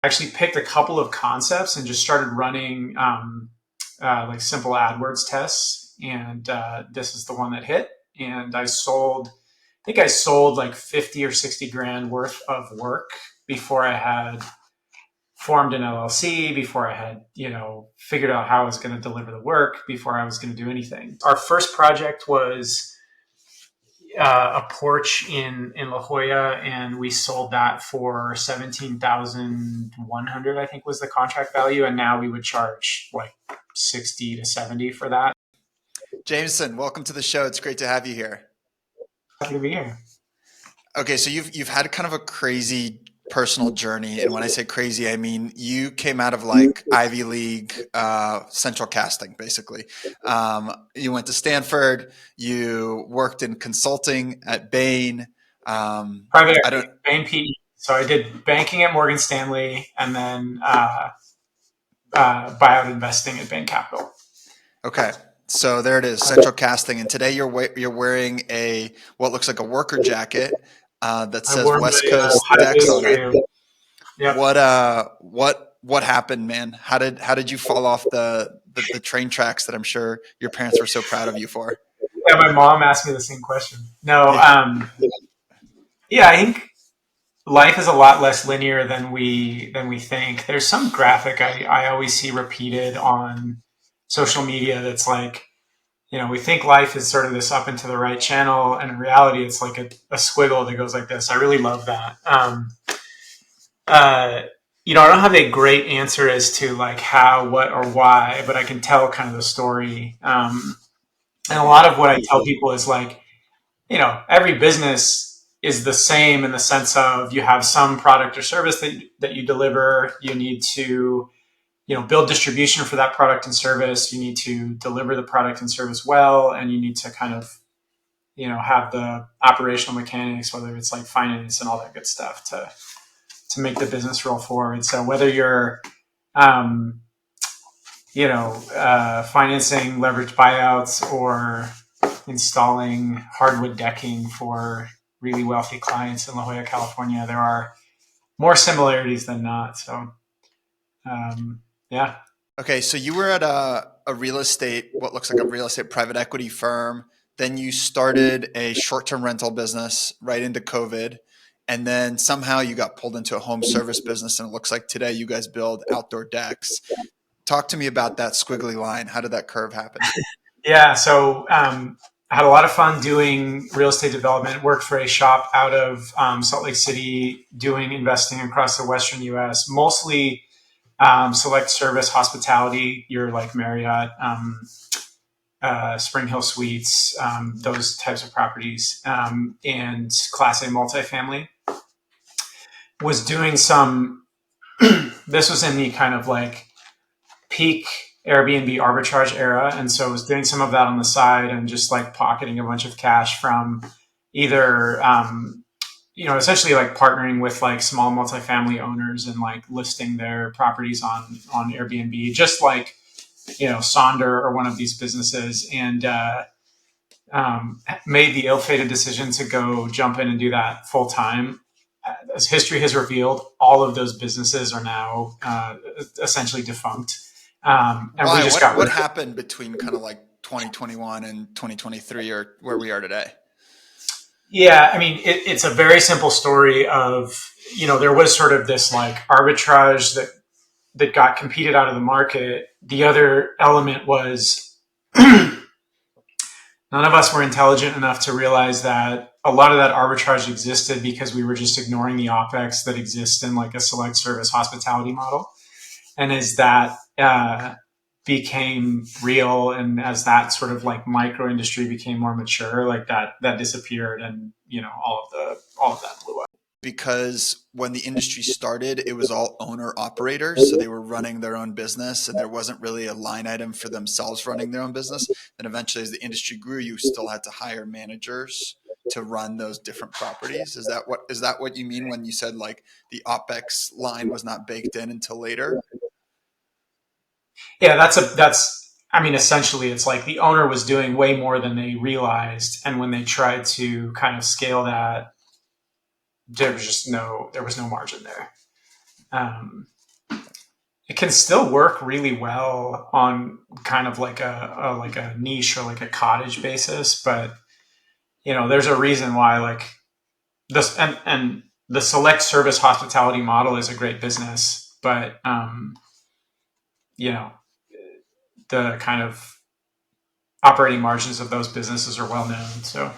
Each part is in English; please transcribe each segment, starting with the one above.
actually picked a couple of concepts and just started running like simple AdWords tests. And this is the one that hit. And I think I sold like 50 or 60 grand worth of work before I had formed an LLC, before I had, figured out how I was going to deliver the work, before I was going to do anything. Our first project was a porch in La Jolla, and we sold that for 17,100. I think was the contract value, and now we would charge like 60 to 70 for that. Jameson, welcome to the show. It's great to have you here. Happy to be here. Okay, so you've had kind of a crazy personal journey, and when I say crazy, I mean you came out of like Ivy League central casting, basically. You went to Stanford. You worked in consulting at Bain. Private I equity, don't. Bain PE. So I did banking at Morgan Stanley, and then buyout investing at Bain Capital. Okay, so there it is, central casting, and today you're wearing a what looks like a worker jacket that I says wore West the Coast high Decks vis on it. too. Yep. What happened, man? How did you fall off the train tracks that I'm sure your parents were so proud of you for? Yeah, my mom asked me the same question. No, Yeah. yeah, I think life is a lot less linear than we think. There's some graphic I always see repeated on social media that's like, we think life is sort of this up and to the right channel, and in reality, it's like a squiggle that goes like this. I really love that. Uh, I don't have a great answer as to like how, what, or why, but I can tell kind of the story. And a lot of what I tell people is like, every business is the same in the sense of you have some product or service that you deliver. You need to, build distribution for that product and service. You need to deliver the product and service well, and you need to kind of, have the operational mechanics, whether it's like finance and all that good stuff to make the business roll forward. So whether you're, um, financing leveraged buyouts or installing hardwood decking for really wealthy clients in La Jolla, California, there are more similarities than not. So, yeah. Okay, so you were at a real estate, what looks like a real estate private equity firm. Then you started a short-term rental business right into COVID. And then somehow you got pulled into a home service business. And it looks like today you guys build outdoor decks. Talk to me about that squiggly line. How did that curve happen? Yeah. So, I had a lot of fun doing real estate development, worked for a shop out of Salt Lake City doing investing across the Western US, mostly select service hospitality, your like Marriott, Spring Hill Suites, those types of properties, and Class A multifamily. Was doing some, this was in the kind of like peak Airbnb arbitrage era. And so I was doing some of that on the side and just like pocketing a bunch of cash from either, essentially like partnering with like small multifamily owners and like listing their properties on Airbnb, just like, Sonder or one of these businesses. And, made the ill-fated decision to go jump in and do that full time. As history has revealed, all of those businesses are now essentially defunct. And we Why? just What got what rid of it. happened between kind of like 2021 and 2023 or where we are today? Yeah, I mean, it's a very simple story of, there was sort of this like arbitrage that got competed out of the market. The other element was none of us were intelligent enough to realize that a lot of that arbitrage existed because we were just ignoring the OpEx that exists in like a select service hospitality model. And as that became real, and as that sort of like micro industry became more mature, like that disappeared, and all of that blew up. Because when the industry started, it was all owner operators. So they were running their own business and there wasn't really a line item for themselves running their own business. Then eventually, as the industry grew, you still had to hire managers to run those different properties. Is that what you mean when you said like the OpEx line was not baked in until later? Yeah, I mean, essentially, it's like the owner was doing way more than they realized, and when they tried to kind of scale that, there was no margin there. it can still work really well on kind of like a niche or like a cottage basis, but there's a reason why like this and the select service hospitality model is a great business, but you know the kind of operating margins of those businesses are well known. So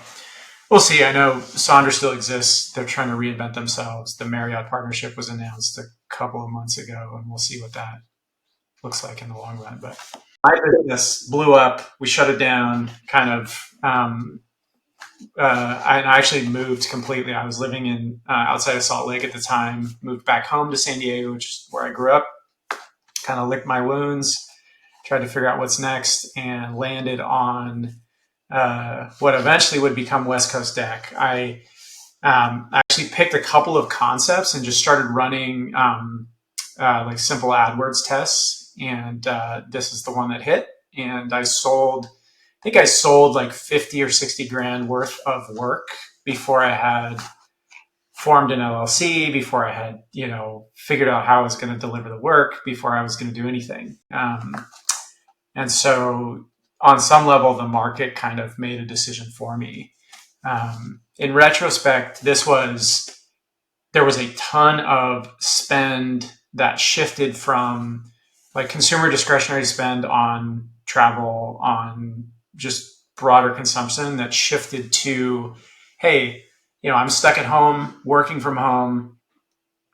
we'll see. I know Sonder still exists. They're trying to reinvent themselves. The Marriott partnership was announced a couple of months ago, and we'll see what that looks like in the long run. But my business blew up. We shut it down. Kind of. I actually moved completely. I was living in outside of Salt Lake at the time. Moved back home to San Diego, which is where I grew up. Kind of licked my wounds. Tried to figure out what's next, and landed on what eventually would become West Coast Deck. I actually picked a couple of concepts and just started running like simple AdWords tests, and this is the one that hit. And I think I sold like 50 or 60 grand worth of work before I had formed an LLC, before I had, figured out how I was going to deliver the work, before I was going to do anything. And so on some level, the market kind of made a decision for me. In retrospect, there was a ton of spend that shifted from like consumer discretionary spend on travel, on just broader consumption, that shifted to, hey, I'm stuck at home, working from home.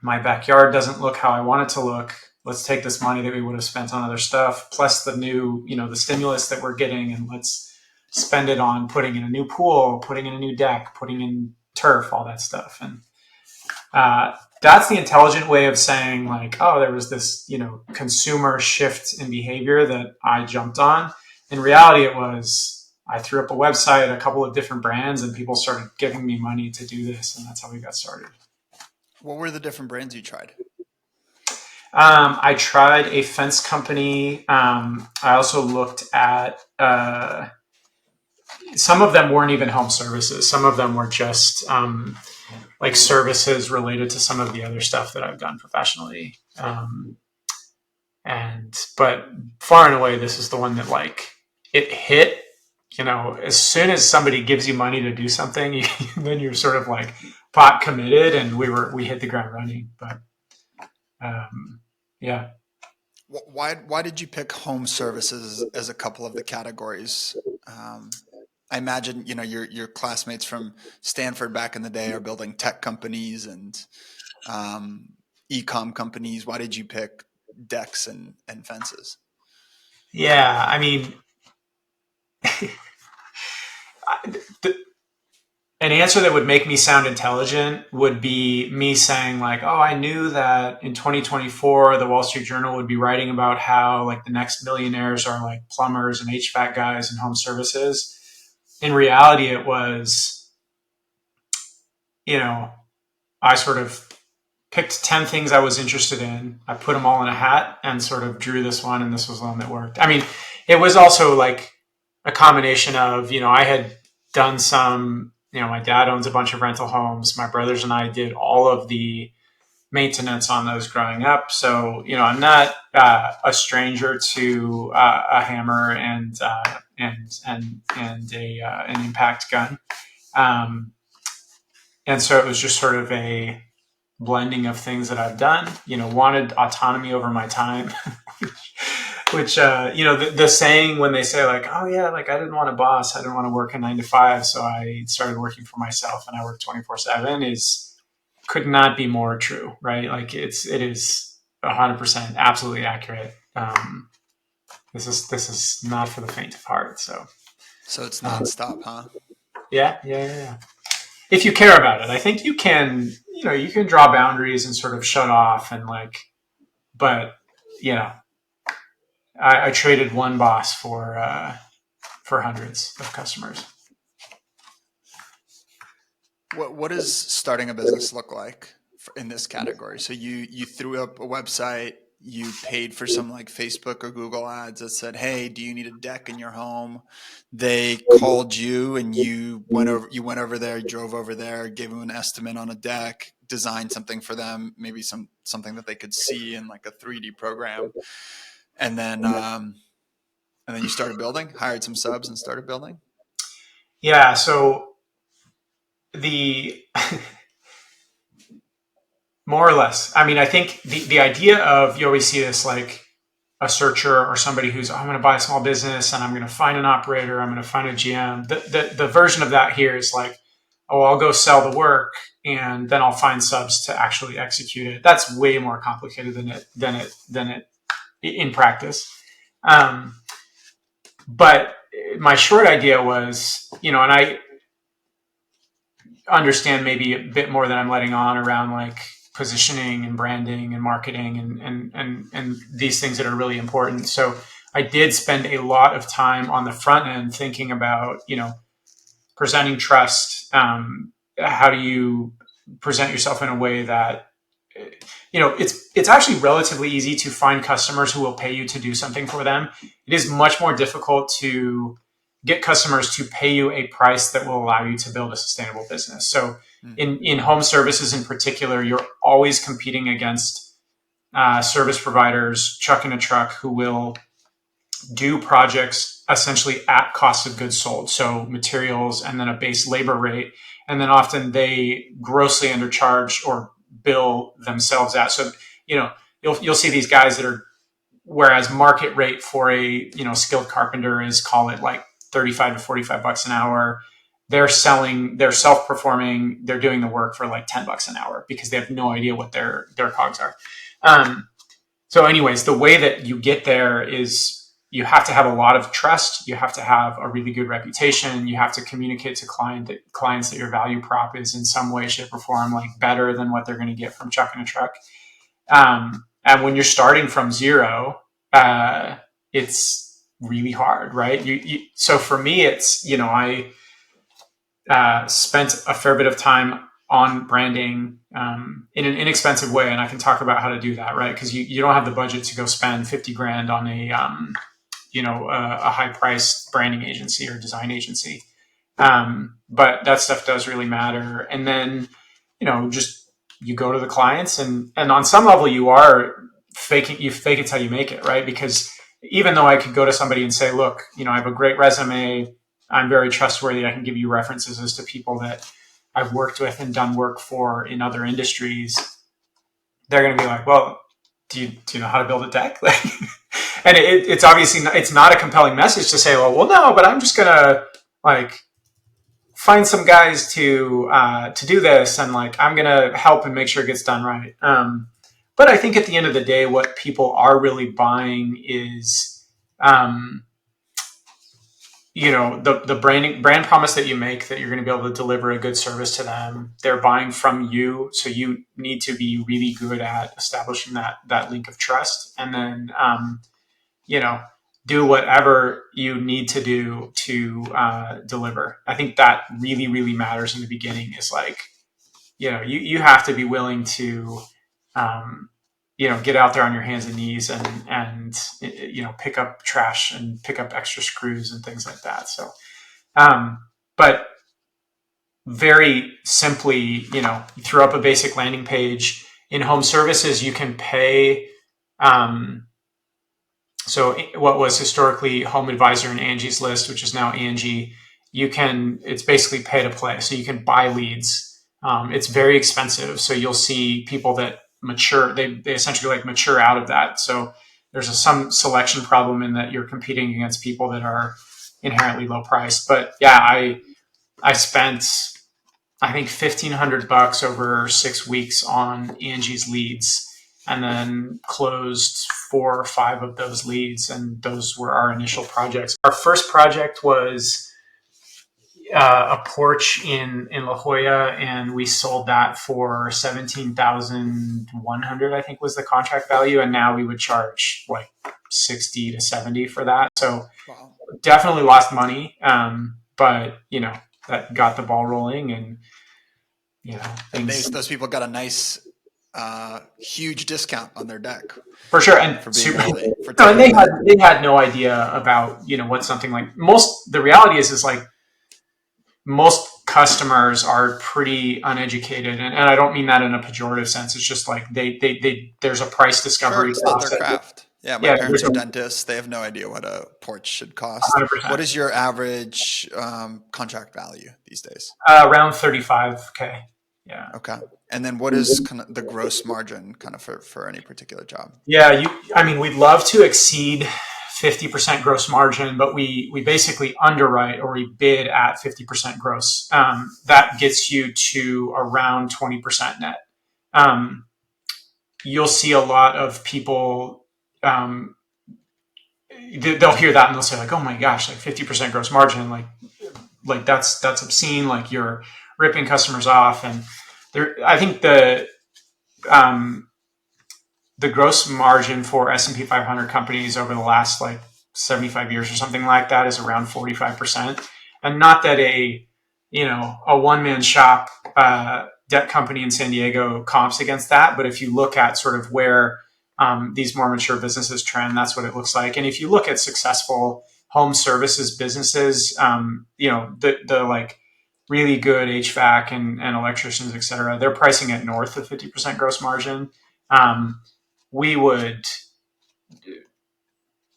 My backyard doesn't look how I want it to look. Let's take this money that we would have spent on other stuff, plus the new, the stimulus that we're getting, and let's spend it on putting in a new pool, putting in a new deck, putting in turf, all that stuff. And that's the intelligent way of saying like, oh, there was this, consumer shift in behavior that I jumped on. In reality, it was I threw up a website, a couple of different brands, and people started giving me money to do this, and that's how we got started. What were the different brands you tried? I tried a fence company. I also looked at some of them weren't even home services. Some of them were just like services related to some of the other stuff that I've done professionally. But far and away, this is the one that like it hit. As soon as somebody gives you money to do something, then you're sort of like pot committed, and we hit the ground running. But yeah. Why did you pick home services as a couple of the categories? I imagine your classmates from Stanford back in the day are building tech companies and e-com companies. Why did you pick decks and fences? Yeah, I mean, an answer that would make me sound intelligent would be me saying like, oh, I knew that in 2024 the Wall Street Journal would be writing about how like the next millionaires are like plumbers and HVAC guys and home services. In reality, it was, I sort of picked 10 things I was interested in. I put them all in a hat and sort of drew this one, and this was the one that worked. I mean, it was also like a combination of, I had done some, my dad owns a bunch of rental homes. My brothers and I did all of the maintenance on those growing up. So, I'm not a stranger to a hammer and an impact gun. And so it was just sort of a blending of things that I've done, wanted autonomy over my time, which, the saying when they say like, oh yeah, like I didn't want a boss, I didn't want to work a 9 to 5. So I started working for myself and I work 24/7 could not be more true, right? Like it is 100% absolutely accurate. This is not for the faint of heart. So it's nonstop, huh? Yeah. If you care about it, I think you can, you can draw boundaries and sort of shut off and like, but I traded one boss for hundreds of customers. What does starting a business look like in this category? So you threw up a website, you paid for some like Facebook or Google ads that said, "Hey, do you need a deck in your home?" They called you and you went over there, drove over there, gave them an estimate on a deck. design something for them, maybe something that they could see in like a 3D program, and then you started building, hired some subs, and started building. Yeah. So the more or less, I mean, I think the idea of, you always see this like a searcher or somebody who's, I'm going to buy a small business and I'm going to find an operator, I'm going to find a GM. The version of that here is like, oh, I'll go sell the work and then I'll find subs to actually execute it. That's way more complicated than it in practice. Um, but my short idea was, and I understand maybe a bit more than I'm letting on around like positioning and branding and marketing and these things that are really important. So I did spend a lot of time on the front end thinking about, presenting trust. How do you present yourself in a way that, it's actually relatively easy to find customers who will pay you to do something for them. It is much more difficult to get customers to pay you a price that will allow you to build a sustainable business. So in home services in particular, you're always competing against service providers, truck in a truck, who will do projects essentially at cost of goods sold. So materials and then a base labor rate. And then often they grossly undercharge or bill themselves at. So, you'll see these guys that are, whereas market rate for a, skilled carpenter is, call it like 35 to 45 bucks an hour. They're self-performing, they're doing the work for like 10 bucks an hour because they have no idea what their cogs are. So anyways, the way that you get there is you have to have a lot of trust. You have to have a really good reputation. You have to communicate to clients that your value prop is in some way, shape, or form like better than what they're going to get from truck in a truck. And when you're starting from zero, it's really hard, right? So for me, it's, I spent a fair bit of time on branding in an inexpensive way, and I can talk about how to do that, right? Because you don't have the budget to go spend 50 grand on a high priced branding agency or design agency. But that stuff does really matter. And then, just you go to the clients and on some level you fake it till you make it, right? Because even though I could go to somebody and say, look, I have a great resume, I'm very trustworthy, I can give you references as to people that I've worked with and done work for in other industries, they're going to be like, well, do you know how to build a deck? And it's obviously it's not a compelling message to say, well, no, but I'm just going to like find some guys to do this, and like I'm going to help and make sure it gets done right. But I think at the end of the day, what people are really buying is, the brand promise that you make, that you're going to be able to deliver a good service to them. They're buying from you, so you need to be really good at establishing that link of trust, and then do whatever you need to do to deliver. I think that really, really matters in the beginning. Is like, you have to be willing to, get out there on your hands and knees and pick up trash and pick up extra screws and things like that. So, but very simply, you throw up a basic landing page. In home services, you can pay. So what was historically Home Advisor and Angie's List, which is now Angie, it's basically pay to play. So you can buy leads. It's very expensive. So you'll see people that mature, they essentially like mature out of that. So there's some selection problem in that you're competing against people that are inherently low priced. But yeah, I spent, I think, $1,500 over 6 weeks on Angie's leads, and then closed 4 or 5 of those leads. And those were our initial projects. Our first project was a porch in La Jolla, and we sold that for $17,100, I think was the contract value. And now we would charge like 60 to 70 for that. So wow. Definitely lost money. But that got the ball rolling, and those people got a nice huge discount on their deck for sure. And for being early. And they had no idea about what something like the reality is like most customers are pretty uneducated, and I don't mean that in a pejorative sense. It's just like there's a price Sure, discovery it's not their process. craft. Yeah, my Yeah, parents there's are a dentists. They have no idea what a porch should cost. What 100%. is your average contract value these days? Around 35K. Yeah. Okay. And then what is kind of the gross margin kind of for any particular job? Yeah, I mean, we'd love to exceed 50% gross margin, but we basically underwrite or we bid at 50% gross. That gets you to around 20% net. Um, you'll see a lot of people, they'll hear that and they'll say like, oh my gosh, like 50% gross margin, like that's obscene. Like you're ripping customers off. And I think um, the gross margin for S&P 500 companies over the last like 75 years or something like that is around 45%. And not that a one-man shop debt company in San Diego comps against that, but if you look at sort of where these more mature businesses trend, that's what it looks like. And if you look at successful home services businesses, the like really good HVAC and electricians, et cetera, they're pricing at north of 50% gross margin. Um, we would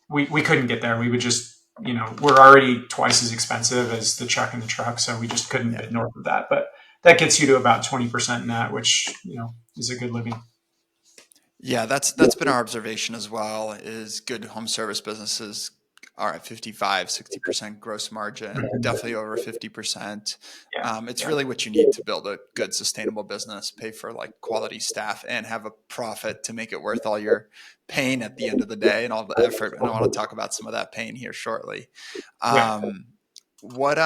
we couldn't get there. We would just we're already twice as expensive as the chuck and the truck, so we just couldn't Yeah. bid north of that. But that gets you to about 20% net, which is a good living. Yeah, that's been our observation as well, is good home service businesses are at 55, 60% gross margin, definitely over 50%. Yeah, It's yeah, really what you need to build a good sustainable business, pay for like quality staff and have a profit to make it worth all your pain at the end of the day and all the effort. And I want to talk about some of that pain here shortly. yeah. Um, what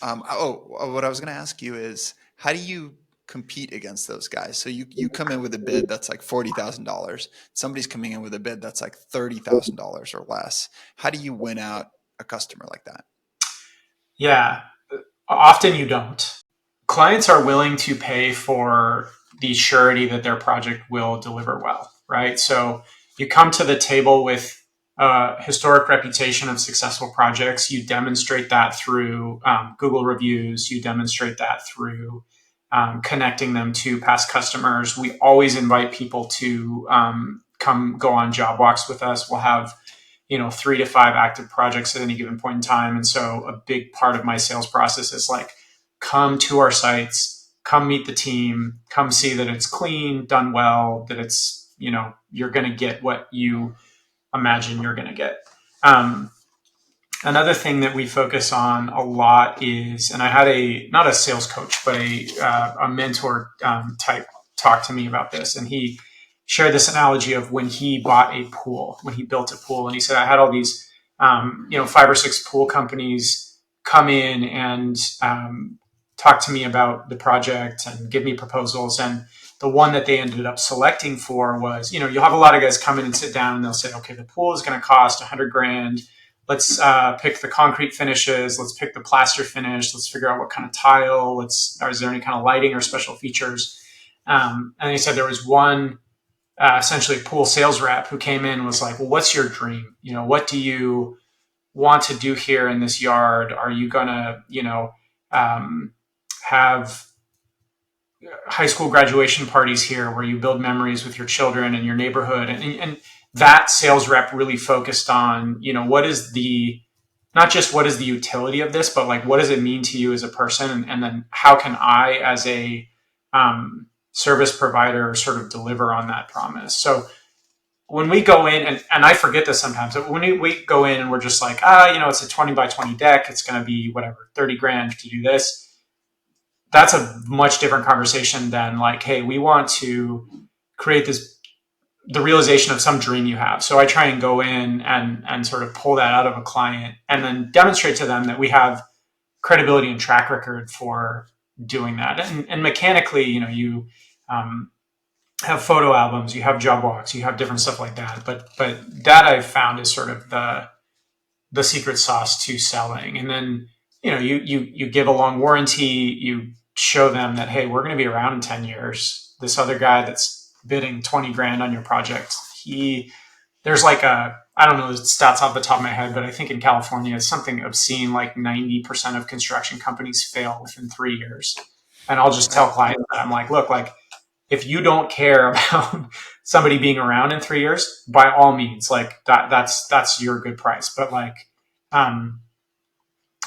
what I was going to ask you is, how do you compete against those guys? So you come in with a bid that's like $40,000. Somebody's coming in with a bid that's like $30,000 or less. How do you win out a customer like that? Yeah. Often you don't. Clients are willing to pay for the surety that their project will deliver well, right? So you come to the table with a historic reputation of successful projects. You demonstrate that through Google reviews. You demonstrate that through connecting them to past customers. We always invite people to come go on job walks with us. We'll have 3 to 5 active projects at any given point in time. And so a big part of my sales process is like, come to our sites, come meet the team, come see that it's clean, done well, that it's, you're going to get what you imagine you're going to get. Um, Another thing that we focus on a lot is, and I had not a sales coach, but a mentor type talk to me about this. And he shared this analogy of when he bought a pool, when he built a pool. And he said, I had all these, 5 or 6 pool companies come in and talk to me about the project and give me proposals. And the one that they ended up selecting for was, you'll have a lot of guys come in and sit down and they'll say, okay, the pool is going to cost 100 grand. Let's pick the concrete finishes. Let's pick the plaster finish. Let's figure out what kind of tile. Is there any kind of lighting or special features? And he said there was one essentially pool sales rep who came in and was like, well, what's your dream? What do you want to do here in this yard? Are you going to, have high school graduation parties here where you build memories with your children and your neighborhood? And that sales rep really focused on, what is not just what is the utility of this, but like, what does it mean to you as a person? And then how can I, as a service provider, sort of deliver on that promise? So when we go in, and I forget this sometimes, but when we go in and we're just like, it's a 20 by 20 deck, it's going to be whatever, 30 grand to do this. That's a much different conversation than like, hey, we want to create the realization of some dream you have. So I try and go in and sort of pull that out of a client and then demonstrate to them that we have credibility and track record for doing that. And mechanically, you have photo albums, you have job walks, you have different stuff like that. But that I've found is sort of the secret sauce to selling. And then you give a long warranty, you show them that, hey, we're going to be around in 10 years. This other guy that's bidding 20 grand on your project, there's like I don't know the stats off the top of my head, but I think in California it's something obscene, like 90% of construction companies fail within 3 years. And I'll just tell Right. clients that I'm like, look, like if you don't care about somebody being around in 3 years, by all means, like that's your good price. But like, um,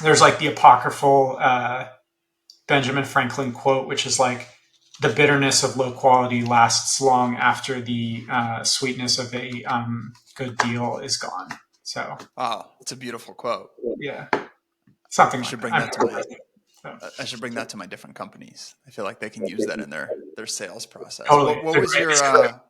there's like the apocryphal Benjamin Franklin quote, which is like, the bitterness of low quality lasts long after the sweetness of a good deal is gone. So Wow, it's a beautiful quote. yeah, something I like should that. bring that to my So, I should bring that to my different companies. I feel like they can use that in their sales process. totally, What it's a was great. your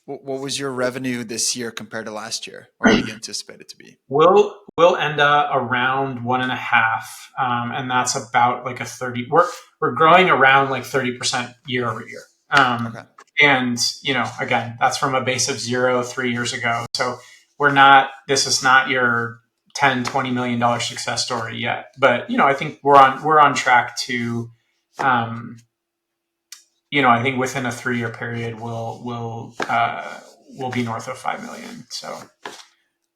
what was your revenue this year compared to last year, or what do you anticipate it to be? We'll end up around 1.5, and that's about like a 30. We're growing around like 30% year over year. Okay. And again, that's from a base of zero 3 years ago. So we're not. This is not your 10, $20 million success story yet. But I think we're on track to. I think within a 3 year period, we'll be north of 5 million. So.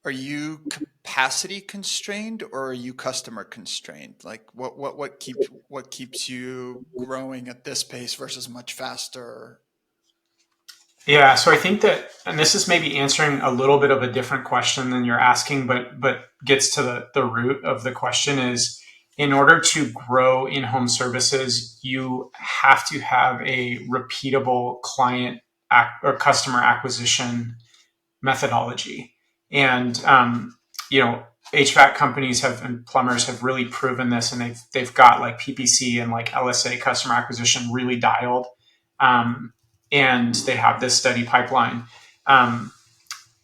Are you capacity constrained or are you customer constrained? Like what keeps you growing at this pace versus much faster? Yeah, so I think that, and this is maybe answering a little bit of a different question than you're asking, but gets to the root of the question is, in order to grow in home services, you have to have a repeatable client or customer acquisition methodology. And HVAC companies and plumbers have really proven this, and they've got like PPC and like LSA customer acquisition really dialed, and they have this steady pipeline. Um,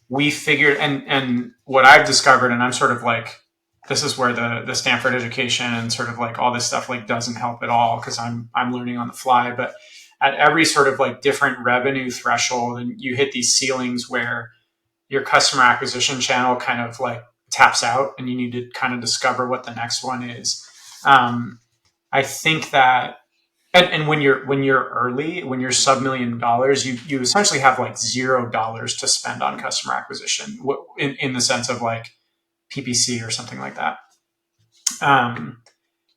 we figured, and what I've discovered, and I'm sort of like, this is where the Stanford education and sort of like all this stuff like doesn't help at all, because I'm learning on the fly. But at every sort of like different revenue threshold, and you hit these ceilings where your customer acquisition channel kind of like taps out, and you need to kind of discover what the next one is. I think that, and when you're early, when you're sub $1 million, you essentially have like $0 to spend on customer acquisition, in the sense of like PPC or something like that. Um,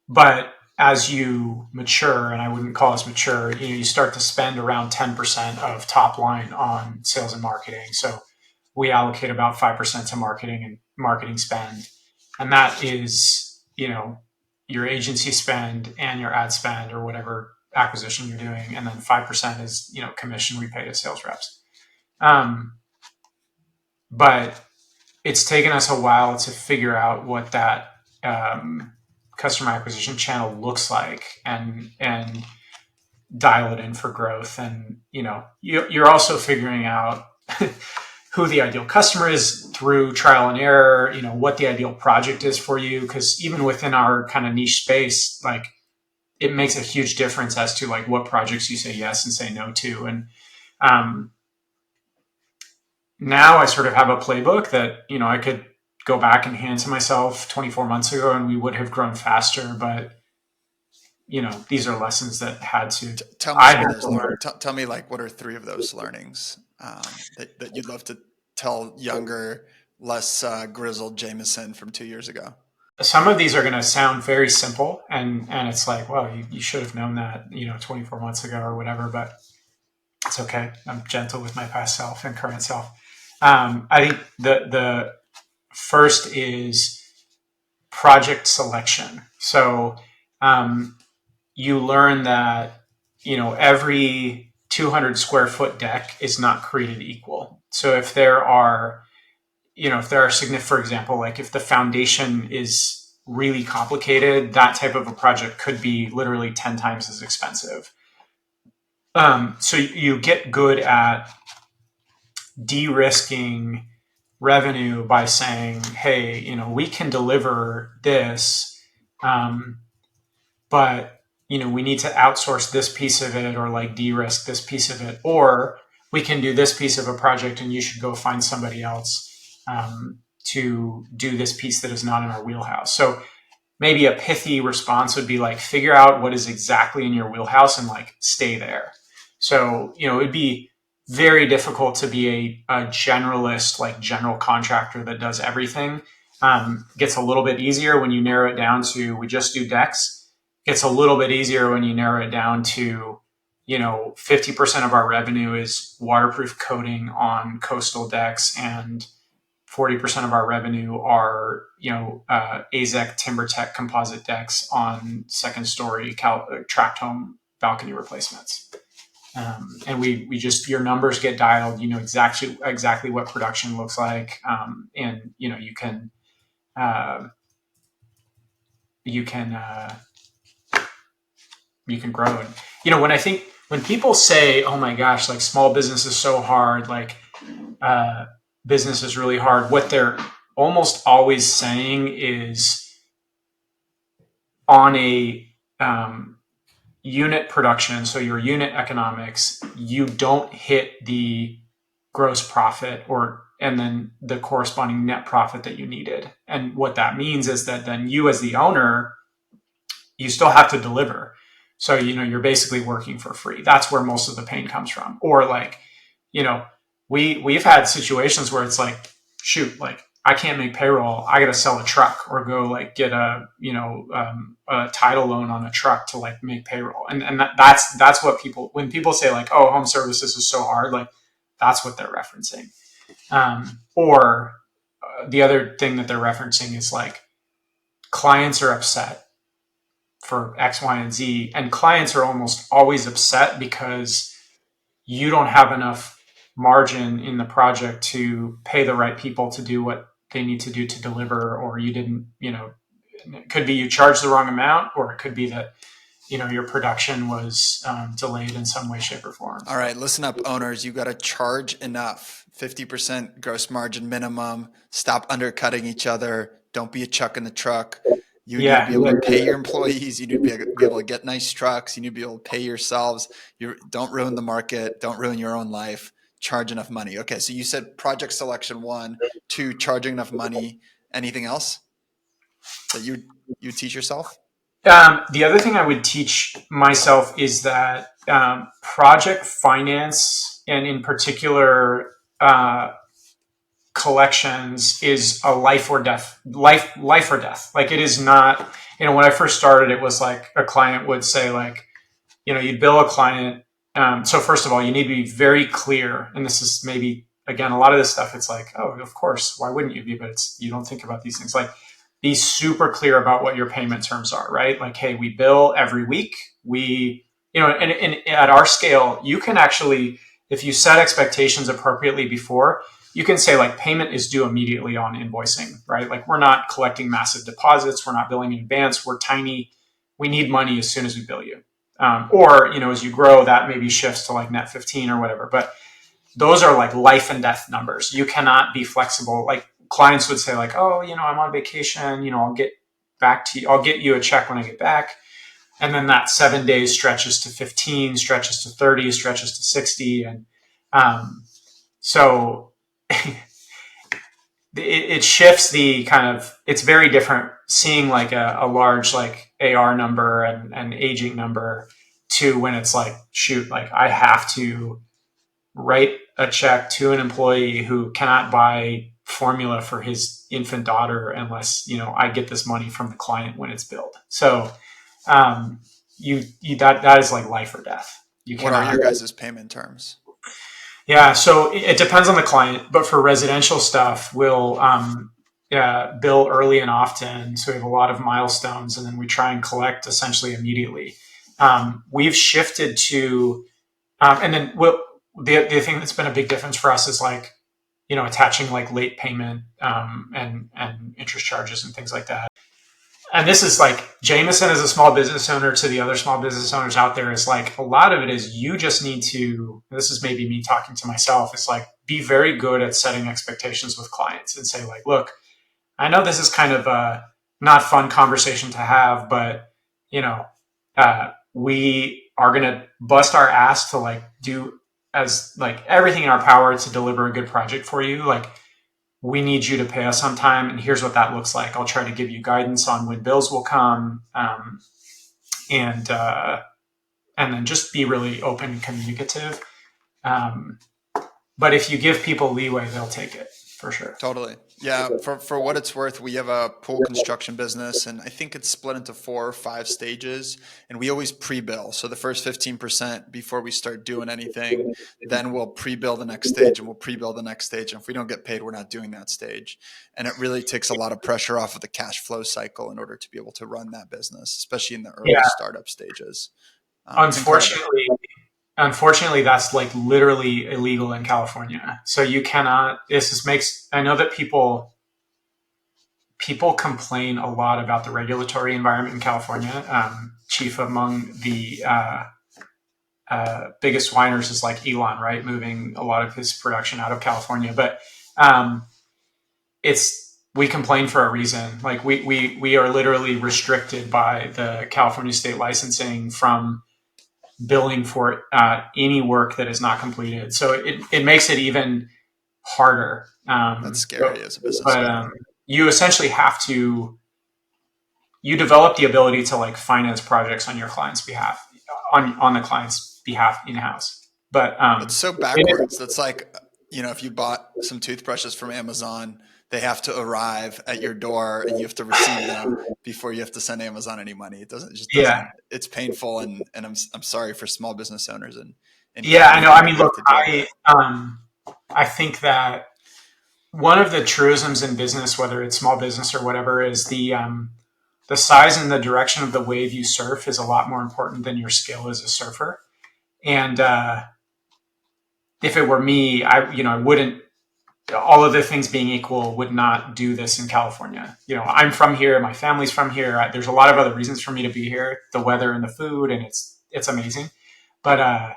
but as you mature, and I wouldn't call us mature, you start to spend around 10% of top line on sales and marketing. So we allocate about 5% to marketing and marketing spend. And that is, your agency spend and your ad spend or whatever acquisition you're doing. And then 5% is, commission we pay to sales reps. Um, but it's taken us a while to figure out what that customer acquisition channel looks like, and dial it in for growth. And, you're also figuring out who the ideal customer is through trial and error, what the ideal project is for you. Because even within our kind of niche space, like, it makes a huge difference as to like what projects you say yes and say no to. And um, now I sort of have a playbook that, I could go back and hand to myself 24 months ago, and we would have grown faster. But, these are lessons that Tell me I some of had those to learn. tell me like what are three of those learnings that you'd love to tell younger, less grizzled Jameson from 2 years ago? Some of these are going to sound very simple, and it's like, well, you should have known that, 24 months ago or whatever, but it's okay. I'm gentle with my past self and current self. I think the first is project selection. So you learn that, every 200 square foot deck is not created equal. So if there are significant, for example, like if the foundation is really complicated, that type of a project could be literally 10 times as expensive. So you get good at de-risking revenue by saying, hey, we can deliver this, but we need to outsource this piece of it, or like de-risk this piece of it, or we can do this piece of a project and you should go find somebody else to do this piece that is not in our wheelhouse. So maybe a pithy response would be like, figure out what is exactly in your wheelhouse and like stay there. So it'd be very difficult to be a generalist, like general contractor that does everything. Gets a little bit easier when you narrow it down to we just do decks. Gets a little bit easier when you narrow it down to, 50% of our revenue is waterproof coating on coastal decks, and 40% of our revenue are, AZEC TimberTech composite decks on second story tract home balcony replacements. And we just, your numbers get dialed, exactly what production looks like. And uh, you can you can grow. And when people say, oh my gosh, like small business is so hard, like uh, business is really hard, what they're almost always saying is on a unit production, so your unit economics, you don't hit the gross profit and then the corresponding net profit that you needed. And what that means is that then you as the owner, you still have to deliver. So, you're basically working for free. That's where most of the pain comes from. Or like, you know, we've had situations where it's like, shoot, like I can't make payroll. I got to sell a truck or go like get a title loan on a truck to like make payroll. And that's what when people say like, oh, home services is so hard, like that's what they're referencing. Or the other thing that they're referencing is like clients are upset for X, Y, and Z. And clients are almost always upset because you don't have enough margin in the project to pay the right people to do what they need to do to deliver, or you didn't, it could be you charged the wrong amount, or it could be that, your production was delayed in some way, shape, or form. All right, listen up, owners. You got to charge enough. 50% gross margin minimum. Stop undercutting each other. Don't be a chuck in the truck. You need to be able to pay your employees. You need to be able to get nice trucks. You need to be able to pay yourselves. Don't ruin the market. Don't ruin your own life. Charge enough money. Okay, so you said project selection 1, 2, charging enough money. Anything else that you teach yourself? The other thing I would teach myself is that project finance, and in particular collections, is a life or death. Like it is not. When I first started, it was like a client would say like, you'd bill a client. So first of all, you need to be very clear, and this is maybe again a lot of this stuff. It's like, oh, of course, why wouldn't you be? But you don't think about these things like. Be super clear about what your payment terms are, right? Like, hey, we bill every week. And at our scale, you can actually, if you set expectations appropriately before, you can say like payment is due immediately on invoicing, right? Like we're not collecting massive deposits. We're not billing in advance. We're tiny. We need money as soon as we bill you. Or, as you grow, that maybe shifts to like net 15 or whatever. But those are like life and death numbers. You cannot be flexible. Like clients would say like, oh, I'm on vacation, I'll get back to you. I'll get you a check when I get back. And then that 7 days stretches to 15, stretches to 30, stretches to 60. And so it shifts the kind of, it's very different seeing like a large like AR number and aging number to when it's like, shoot, like I have to write a check to an employee who cannot buy formula for his infant daughter unless I get this money from the client when it's billed. So that is like life or death. What are your guys' payment terms? Yeah, so it depends on the client, but for residential stuff, we'll bill early and often. So we have a lot of milestones, and then we try and collect essentially immediately. We've shifted to, and then the thing that's been a big difference for us is like, attaching like late payment and interest charges and things like that. And this is like Jameson as a small business owner to the other small business owners out there is like a lot of it is you just need to, this is maybe me talking to myself, it's like be very good at setting expectations with clients and say like, look, I know this is kind of a not fun conversation to have, but we are going to bust our ass to like do as like everything in our power to deliver a good project for you. Like we need you to pay us on time, and here's what that looks like. I'll try to give you guidance on when bills will come, and then just be really open and communicative. But if you give people leeway, they'll take it for sure. Totally. Yeah. For what it's worth, we have a pool construction business, and I think it's split into 4 or 5 stages. And we always pre-bill. So the first 15% before we start doing anything, then we'll pre-bill the next stage, and we'll pre-bill the next stage. And if we don't get paid, we're not doing that stage. And it really takes a lot of pressure off of the cash flow cycle in order to be able to run that business, especially in the early Yeah. startup stages. It's incredible. Unfortunately, unfortunately, that's like literally illegal in California. So you cannot. This just makes. I know that people complain a lot about the regulatory environment in California. Chief among the biggest whiners is like Elon, right? Moving a lot of his production out of California, but um, it's we complain for a reason. Like we are literally restricted by the California state licensing from billing for any work that is not completed. So it makes it even harder. That's scary as a business But owner. you essentially have to you develop the ability to like finance projects on your client's behalf, on the client's behalf in house. But That's so it backwards. is, That's like, if you bought some toothbrushes from Amazon, they have to arrive at your door and you have to receive them before you have to send Amazon any money. It just yeah, doesn't, it's painful. And I'm sorry for small business owners in yeah. I know. California I that mean, have look, to deal with it. I think that one of the truisms in business, whether it's small business or whatever, is the size and the direction of the wave you surf is a lot more important than your skill as a surfer. And if it were me, I wouldn't. All other things being equal, would not do this in California. I'm from here. My family's from here. There's a lot of other reasons for me to be here: the weather and the food, and it's amazing. But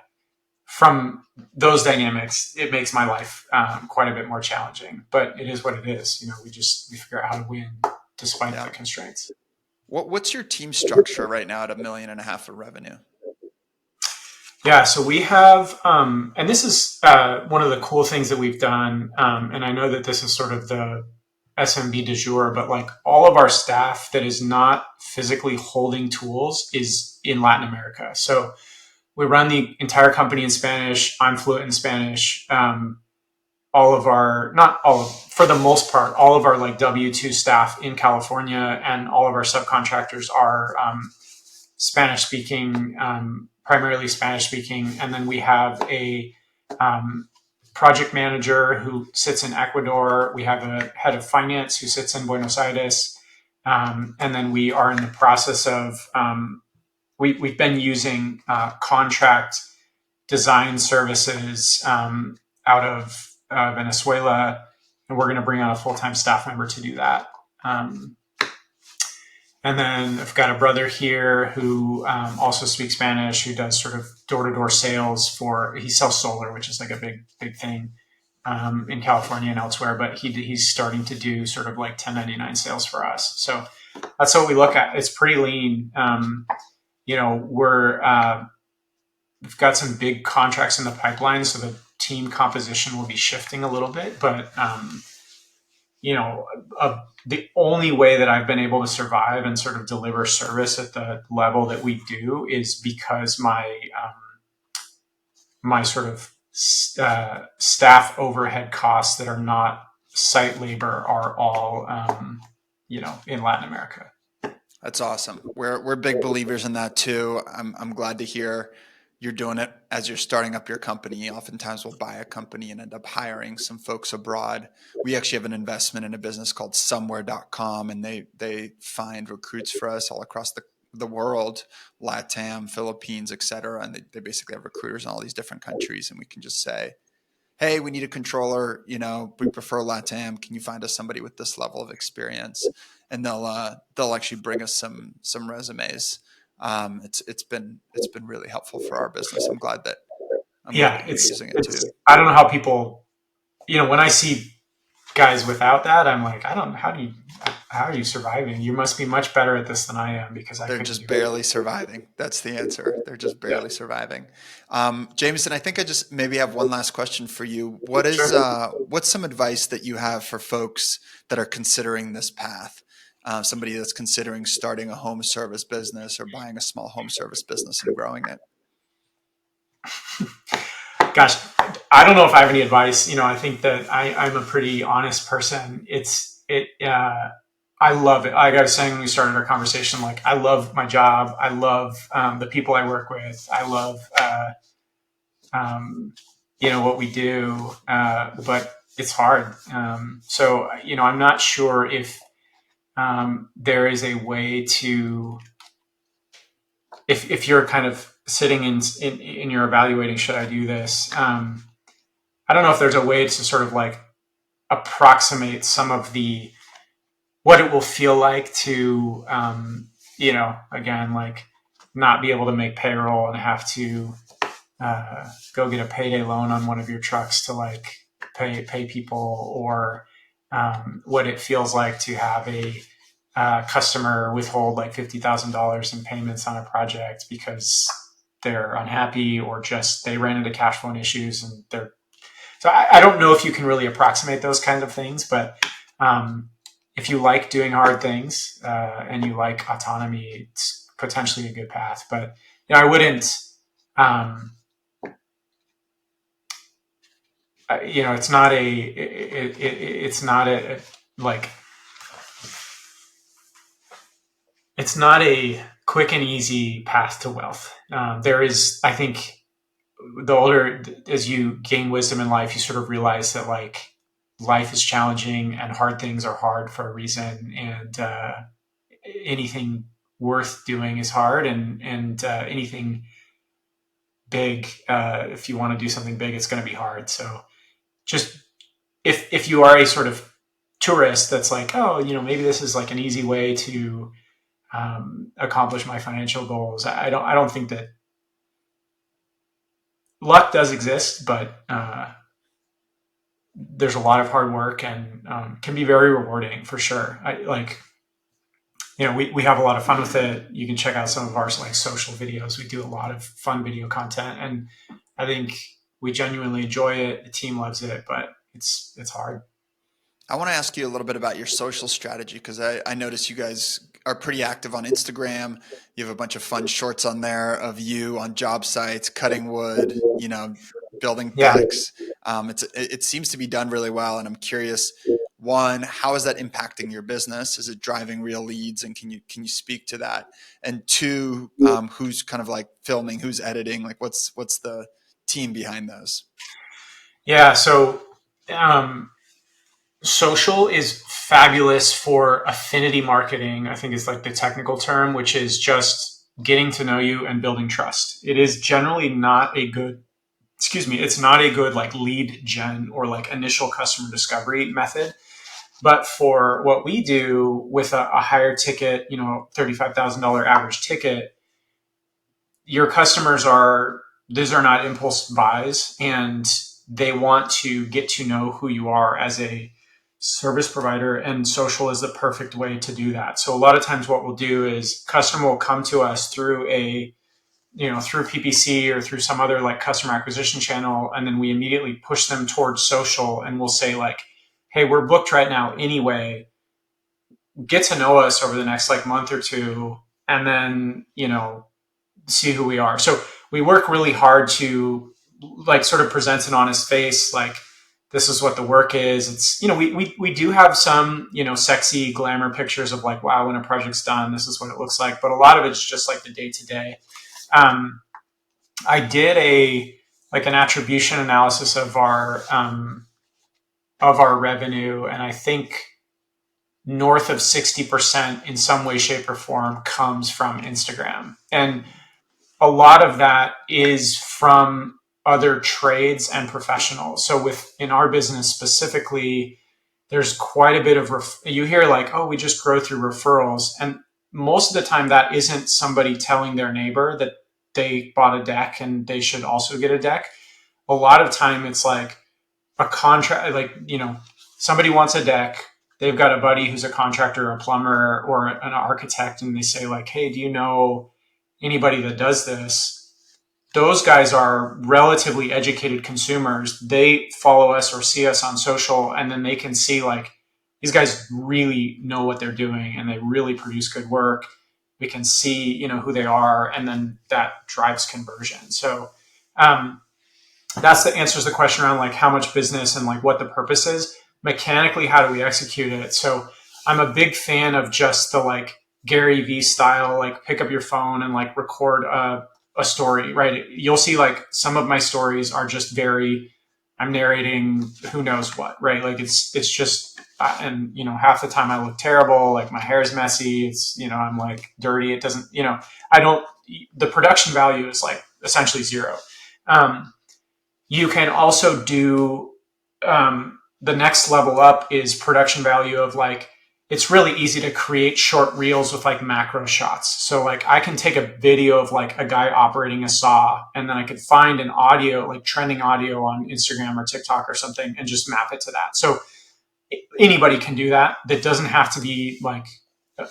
from those dynamics, it makes my life quite a bit more challenging. But it is what it is. We figure out how to win despite the Yeah. constraints. What's your team structure right now at 1.5 million of revenue? Yeah, so we have, and this is one of the cool things that we've done. And I know that this is sort of the SMB du jour, but like all of our staff that is not physically holding tools is in Latin America. So we run the entire company in Spanish. I'm fluent in Spanish. All of our, not all of, for the most part, all of our like W-2 staff in California and all of our subcontractors are Spanish speaking, primarily Spanish speaking. And then we have a um, project manager who sits in Ecuador. We have a head of finance who sits in Buenos Aires. And then we are in the process of, we've been using contract design services out of Venezuela. And we're going to bring on a full time staff member to do that. Um, and then I've got a brother here who also speaks Spanish, who does sort of door to door sales he sells solar, which is like a big thing in California and elsewhere. But he's starting to do sort of like 1099 sales for us. So that's what we look at. It's pretty lean. We've got some big contracts in the pipeline, so the team composition will be shifting a little bit. But you know, the only way that I've been able to survive and sort of deliver service at the level that we do is because my sort of staff overhead costs that are not site labor are all in Latin America. That's awesome. We're big believers in that too. I'm glad to hear you're doing it as you're starting up your company. Oftentimes we'll buy a company and end up hiring some folks abroad. We actually have an investment in a business called somewhere.com, and they find recruits for us all across the world, LATAM, Philippines, et cetera. And they basically have recruiters in all these different countries. And we can just say, hey, we need a controller. We prefer LATAM. Can you find us somebody with this level of experience? And they'll actually bring us some resumes. It's been really helpful for our business. I'm glad Yeah, that you're it's using it it's. too. I don't know how people. When I see guys without that, I'm like, I don't. How are you surviving? You must be much better at this than I am because I They're couldn't just do it. barely surviving. That's the answer. They're just Yeah, barely surviving. Jameson, I think I just maybe have one last question for you. sure. What's some advice that you have for folks that are considering this path? Somebody that's considering starting a home service business or buying a small home service business and growing it. Gosh, I don't know if I have any advice. I think that I'm a pretty honest person. I love it. Like I was saying when we started our conversation, like I love my job. I love the people I work with. I love um, what we do, but it's hard. I'm not sure if there is a way to, if you're kind of sitting in your evaluating, should I do this? I don't know if there's a way to sort of like approximate some of the what it will feel like to again, like not be able to make payroll and have to go get a payday loan on one of your trucks to like pay people, or what it feels like to have a customer withhold like $50,000 in payments on a project because they're unhappy, or just they ran into cash flow issues and they're I don't know if you can really approximate those kinds of things, but if you like doing hard things and you like autonomy, it's potentially a good path. But I wouldn't. Um, it's not it's not a like it's not a quick and easy path to wealth. There is, I think, the older as you gain wisdom in life, you sort of realize that like life is challenging and hard things are hard for a reason, and anything worth doing is hard, and anything big, if you want to do something big, it's going to be hard. So just if you are a sort of tourist that's like, oh, maybe this is like an easy way to accomplish my financial goals. I don't think that luck does exist, but there's a lot of hard work, and can be very rewarding for sure. We have a lot of fun with it. You can check out some of our like social videos. We do a lot of fun video content, and I think we genuinely enjoy it. The team loves it, but it's hard. I want to ask you a little bit about your social strategy because I notice you guys are pretty active on Instagram. You have a bunch of fun shorts on there of you on job sites, cutting wood, building Yeah. decks. It seems to be done really well, and I'm curious. One, how is that impacting your business? Is it driving real leads, and can you speak to that? And two, who's kind of like filming, who's editing, like what's the team behind those? Yeah. So um, social is fabulous for affinity marketing. I think is like the technical term, which is just getting to know you and building trust. It is generally not a good, excuse me, it's not a good like lead gen or like initial customer discovery method. But for what we do with a higher ticket, $35,000 average ticket, your customers are, these are not impulse buys, and they want to get to know who you are as a service provider, and social is the perfect way to do that. So a lot of times what we'll do is customer will come to us through through PPC or through some other like customer acquisition channel, and then we immediately push them towards social, and we'll say like, hey, we're booked right now anyway, get to know us over the next like month or two, and then see who we are. So we work really hard to like sort of present an honest face, like this is what the work is. It's we do have some sexy glamour pictures of like, wow, when a project's done, this is what it looks like, but a lot of it's just like the day to day. I did an attribution analysis of our revenue, and I think north of 60% in some way, shape, or form comes from Instagram. And a lot of that is from other trades and professionals. So in our business specifically, there's quite a bit of you hear like, oh, we just grow through referrals, and most of the time that isn't somebody telling their neighbor that they bought a deck and they should also get a deck. A lot of time it's like a contract, like somebody wants a deck, they've got a buddy who's a contractor or a plumber or an architect, and they say like, hey, do you know anybody that does this? Those guys are relatively educated consumers. They follow us or see us on social, and then they can see like these guys really know what they're doing and they really produce good work. We can see who they are, and then that drives conversion. So um, that's the answers the question around like how much business and like what the purpose is. Mechanically, how do we execute it? So I'm a big fan of just the like Gary V style, like pick up your phone and like record a story, right? You'll see like some of my stories are just very, I'm narrating who knows what, right? Like it's just, and you know, half the time I look terrible, like my hair is messy. It's, you know, I'm like dirty. It doesn't, you know, I don't, the production value is like essentially zero. Um, you can also do the next level up is production value of like it's really easy to create short reels with like macro shots. So like I can take a video of like a guy operating a saw and then I could find an audio like trending audio on Instagram or TikTok or something and just map it to that. So anybody can do that. That doesn't have to be like a,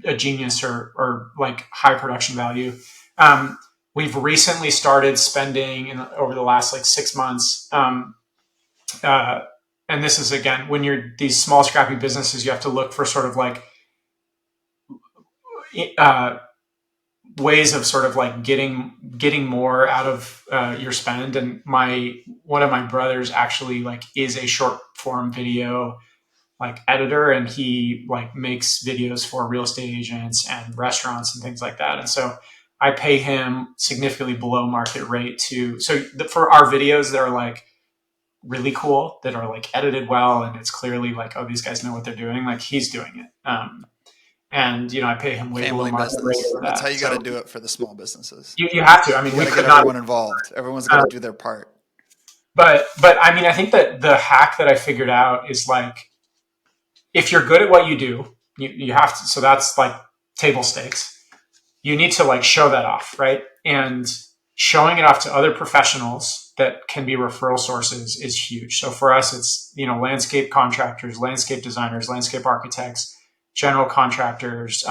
a genius or like high production value. We've recently started spending over the last like 6 months. Uh, and this is again, when you're these small scrappy businesses, you have to look for sort of like uh, ways of sort of like getting more out of your spend. And my one of my brothers actually like is a short form video like editor, and he like makes videos for real estate agents and restaurants and things like that. And so I pay him significantly below market rate to for our videos that are like really cool, that are like edited well, and it's clearly like, oh, these guys know what they're doing, like he's doing it. And you know, I pay him way below Family market rate business. for That's how that. you got to So do it for the small businesses. you have to, I mean, You we got to get could not everyone involved. Everyone's got uh, to do their part. but I mean, I think that the hack that I figured out is like if you're good at what you do, you have to, so that's like table stakes. You need to like show that off, right? And showing it off to other professionals that can be referral sources is huge. So for us, it's, you know, landscape contractors, landscape designers, landscape architects, general contractors,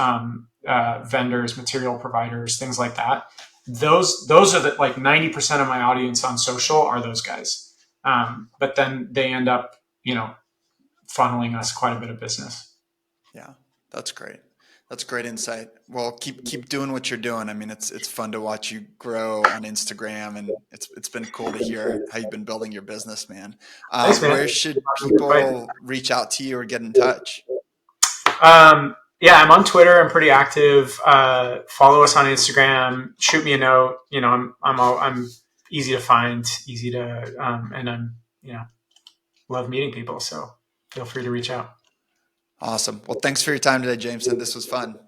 vendors, material providers, things like that. Those are the like 90% of my audience on social are those guys. But then they end up, you know, funneling us quite a bit of business. Yeah, that's great. That's great insight. Well, keep doing what you're doing. I mean, it's fun to watch you grow on Instagram, and it's been cool to hear how you've been building your business, man. Thanks, man. Where should people reach out to you or get in touch? Yeah, I'm on Twitter. I'm pretty active. Follow us on Instagram. Shoot me a note. You know, I'm easy to find, easy to, and I'm, you know, love meeting people. So feel free to reach out. Awesome. Well, thanks for your time today, Jameson. This was fun.